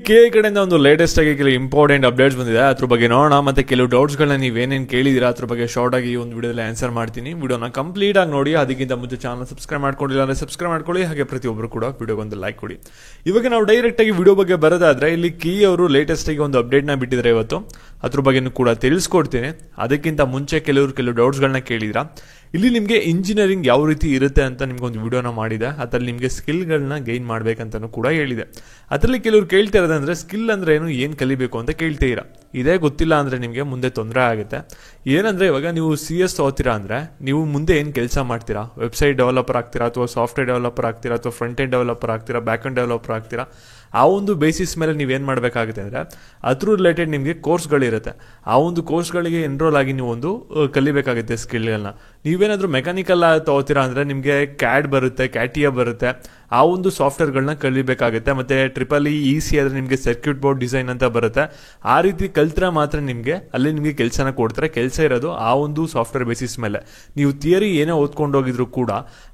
K ಕಡೆಯಿಂದ ಒಂದು latest ಆಗಿ ಕೆಲವು ಇಂಪಾರ್ಟೆಂಟ್ ಅಪ್ಡೇಟ್ಸ್ ಬಂದಿದೆ, ಅದ್ರ ಬಗ್ಗೆ ನೋಡೋಣ. ಮತ್ತೆ ಕೆಲವು ಡೌಟ್ಸ್ಗಳನ್ನ ನೀವೇನೇನು ಕೇಳಿದಿರಾ ಅದ್ರ ಬಗ್ಗೆ ಶಾರ್ಟ್ ಆಗಿ ಈ ಒಂದು ವಿಡಿಯೋದಲ್ಲಿ ಆನ್ಸರ್ ಮಾಡ್ತೀನಿ. ವಿಡಿಯೋನ ಕಂಪ್ಲೀಟ್ ಆಗಿ ನೋಡಿ. ಅದಕ್ಕಿಂತ ಮುಂಚೆ ಚಾನಲ್ ಸಬ್ಸ್ಕ್ರೈಬ್ ಮಾಡ್ಕೊಂಡಿಲ್ಲ ಅಂದ್ರೆ ಸಬ್ಸ್ಕ್ರೈಬ್ ಮಾಡ್ಕೊಳ್ಳಿ. ಹಾಗೆ ಪ್ರತಿಯೊಬ್ಬರು ಕೂಡ ವಿಡಿಯೋಗೊಂದು ಲೈಕ್ ಕೊಡಿ. ಇವಾಗ ನಾವು ಡೈರೆಕ್ಟ್ ಆಗಿ ವಿಡಿಯೋ ಬಗ್ಗೆ ಬರೋದಾದ್ರೆ, ಇಲ್ಲಿ ಕೀ ಅವರು ಲೇಟೆಸ್ಟ್ ಆಗಿ ಒಂದು ಅಪ್ಡೇಟ್ ನ ಬಿಟ್ಟಿದ್ರೆ ಇವತ್ತು, ಅದ್ರ ಬಗ್ಗೆ ಕೂಡ ತಿಳಿಸ್ಕೊಡ್ತೀನಿ. ಅದಕ್ಕಿಂತ ಮುಂಚೆ ಕೆಲವು ಡೌಟ್ಸ್ಗಳನ್ನ ಕೇಳಿದ್ರಾ. ಇಲ್ಲಿ ನಿಮಗೆ ಇಂಜಿನಿಯರಿಂಗ್ ಯಾವ ರೀತಿ ಇರುತ್ತೆ ಅಂತ ನಿಮ್ಗೆ ಒಂದು ವಿಡಿಯೋನ ಮಾಡಿದೆ. ಅದರಲ್ಲಿ ನಿಮಗೆ ಸ್ಕಿಲ್ಗಳನ್ನ ಗೈನ್ ಮಾಡ್ಬೇಕಂತನೂ ಕೂಡ ಹೇಳಿದೆ. ಅದರಲ್ಲಿ ಕೆಲವರು ಕೇಳ್ತಾ ಇರೋದಂದ್ರೆ ಸ್ಕಿಲ್ ಅಂದ್ರೆ ಏನು ಕಲಿಬೇಕು ಅಂತ ಕೇಳ್ತೀರಾ. ಇದೇ ಗೊತ್ತಿಲ್ಲ ಅಂದ್ರೆ ನಿಮಗೆ ಮುಂದೆ ತೊಂದರೆ ಆಗುತ್ತೆ. ಏನಂದ್ರೆ ಇವಾಗ ನೀವು CS ಓದ್ತೀರಾ ಅಂದ್ರೆ ನೀವು ಮುಂದೆ ಏನು ಕೆಲಸ ಮಾಡ್ತೀರಾ, ವೆಬ್ಸೈಟ್ ಡೆವಲಪರ್ ಆಗ್ತೀರಾ ಅಥವಾ ಸಾಫ್ಟ್ವೇರ್ ಡೆವಲಪರ್ ಆಗ್ತೀರಾ ಅಥವಾ ಫ್ರಂಟ್ ಎಂಡ್ ಡೆವಲಪರ್ ಆಗ್ತೀರಾ, ಬ್ಯಾಕ್ ಎಂಡ್ ಡೆವಲಪರ್ ಆಗ್ತೀರಾ, ಆ ಒಂದು ಬೇಸಿಸ್ ಮೇಲೆ ನೀವೇನು ಮಾಡಬೇಕಾಗುತ್ತೆ ಅಂದರೆ ಅದ್ರ ರಿಲೇಟೆಡ್ ನಿಮಗೆ ಕೋರ್ಸ್ಗಳಿರುತ್ತೆ. ಆ ಒಂದು ಕೋರ್ಸ್ಗಳಿಗೆ ಎನ್ರೋಲ್ ಆಗಿ ನೀವು ಒಂದು ಕಲಿಬೇಕಾಗುತ್ತೆ ಸ್ಕಿಲ್ಗಳನ್ನ. ನೀವೇನಾದರೂ ಮೆಕ್ಯಾನಿಕಲ್ ತಗೋತೀರಾ ಅಂದರೆ ನಿಮಗೆ CAD ಬರುತ್ತೆ, CATIA ಬರುತ್ತೆ, ಆ ಒಂದು ಸಾಫ್ಟ್ವೇರ್ಗಳನ್ನ ಕಲಿಬೇಕಾಗುತ್ತೆ. ಮತ್ತು EEC ಆದರೆ ನಿಮಗೆ ಸರ್ಕ್ಯೂಟ್ ಬೋರ್ಡ್ ಡಿಸೈನ್ ಅಂತ ಬರುತ್ತೆ. ಆ ರೀತಿ ಕಲ್ತ್ರೆ ಮಾತ್ರ ಅಲ್ಲಿ ನಿಮಗೆ ಕೆಲಸನ ಕೊಡ್ತಾರೆ. ಕೆಲಸ ಇರೋದು ಆ ಒಂದು ಸಾಫ್ಟ್ವೇರ್ ಬೇಸಿಸ್ ಮೇಲೆ. ನೀವು ಥಿಯರಿ ಏನೇ ಓದ್ಕೊಂಡೋಗಿದ್ರು ಕೂಡ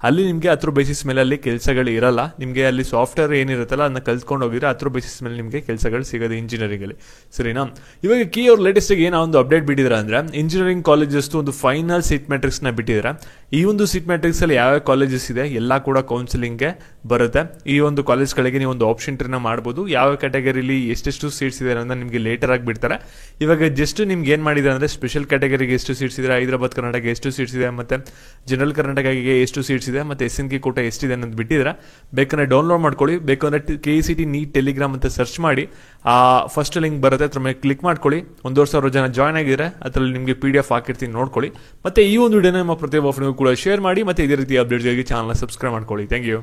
ಅಲ್ಲಿ ನಿಮಗೆ ಅದ್ರ ಬೇಸಿಸ್ ಮೇಲೆ ಅಲ್ಲಿ ಕೆಲಸಗಳು ಇರಲ್ಲ. ನಿಮಗೆ ಅಲ್ಲಿ ಸಾಫ್ಟ್ವೇರ್ ಏನಿರುತ್ತಲ್ಲ ಅದನ್ನ ಕಲ್ತ್ಕೊಂಡು ಹೋಗಿದ್ರೆ ಅದ್ರ ಬೇಸಿಸ್ ಮೇಲೆ ನಿಮಗೆ ಕೆಲಸಗಳು ಸಿಗೋದು ಇಂಜಿನಿಯರಿಂಗ್ ಅಲ್ಲಿ. ಸರಿನಾ? ಇವಾಗ ಕೀ ಅವ್ರು ಲೇಟೆಸ್ಟ್ ಆಗಿ ಏನೋ ಒಂದು ಅಪ್ಡೇಟ್ ಬಿಟ್ಟಿದ್ರೆ ಅಂದ್ರೆ ಇಂಜಿನಿಯರಿಂಗ್ ಕಾಲೇಜಸ್ ಒಂದು ಫೈನಲ್ ಸೀಟ್ ಮ್ಯಾಟ್ರಿಕ್ಸ್ ನ ಬಿಟ್ಟಿದ್ರೆ. ಈ ಒಂದು ಸೀಟ್ ಮ್ಯಾಟ್ರಿಕ್ಸ್ ಅಲ್ಲಿ ಯಾವ ಕಾಲೇಜಸ್ ಇದೆ ಎಲ್ಲ ಕೂಡ ಕೌನ್ಸಿಲಿಂಗ್ಗೆ ಬರುತ್ತೆ. ಈ ಒಂದು ಕಾಲೇಜ್ಗಳಿಗೆ ನೀವು ಒಂದು ಆಪ್ಷನ್ ಟ್ರೀನ ಮಾಡ್ಬೋದು. ಯಾವ ಕ್ಯಾಟಗರಿಲಿ ಎಷ್ಟೆಷ್ಟು ಸೀಟ್ಸ್ ಇದೆ ಅನ್ನೋದನ್ನ ನಿಮಗೆ ಲೇಟರ್ ಆಗಿ ಬಿಡ್ತಾರೆ. ಇವಾಗ ಜಸ್ಟ್ ನಿಮ್ಗೆ ಏನ್ ಮಾಡಿದ್ರೆ ಅಂದ್ರೆ ಸ್ಪೆಷಲ್ ಕ್ಯಾಟಗರಿಗೆ ಎಷ್ಟು ಸೀಟ್ಸ್ ಇದೆ, ಹೈದರಾಬಾದ್ ಕರ್ನಾಟಕ ಎಷ್ಟು ಸೀಟ್ಸ್ ಇದೆ, ಮತ್ತೆ ಜನರಲ್ ಕರ್ನಾಟಕಗೆ ಎಷ್ಟು ಸೀಟ್ಸ್ ಇದೆ, ಮತ್ತೆ SNK ಕೋಟ ಎಷ್ಟಿದೆ ಅನ್ನೋದು ಬಿಟ್ಟಿದ್ರೆ ಬೇಕಂದ್ರೆ ಡೌನ್ಲೋಡ್ ಮಾಡ್ಕೊಳ್ಳಿ. ಬೇಕಂದ್ರೆ KCT ನೀಟ್ ಟೆಲಿಗ್ರಾಮ್ ಅಂತ ಸರ್ಚ್ ಮಾಡಿ ಆ ಫಸ್ಟ್ ಲಿಂಕ್ ಬರುತ್ತೆ, ಅದ್ರ ಮೇಲೆ ಕ್ಲಿಕ್ ಮಾಡ್ಕೊಳ್ಳಿ. 1,000 ಜನ ಜಾಯ್ನ್ ಆಗಿದ್ರೆ ಅದರಲ್ಲಿ ನಿಮಗೆ PDF ಹಾಕಿರ್ತೀನಿ, ನೋಡ್ಕೊಳ್ಳಿ. ಮತ್ತೆ ಈ ಒಂದು ವಿಡಿಯೋನ ನಿಮ್ಮ ಪ್ರತಿಯೊಬ್ಬ ಫ್ರೆಂಡ್ಗೂ ಕೂಡ ಶೇರ್ ಮಾಡಿ. ಮತ್ತೆ ಇದೇ ರೀತಿ ಅಪ್ಡೇಟ್ಸ್ಗಾಗಿ ಚಾನಲ್ನ ಸಬ್ಸ್ಕ್ರೈಬ್ ಮಾಡ್ಕೊಳ್ಳಿ. Thank you.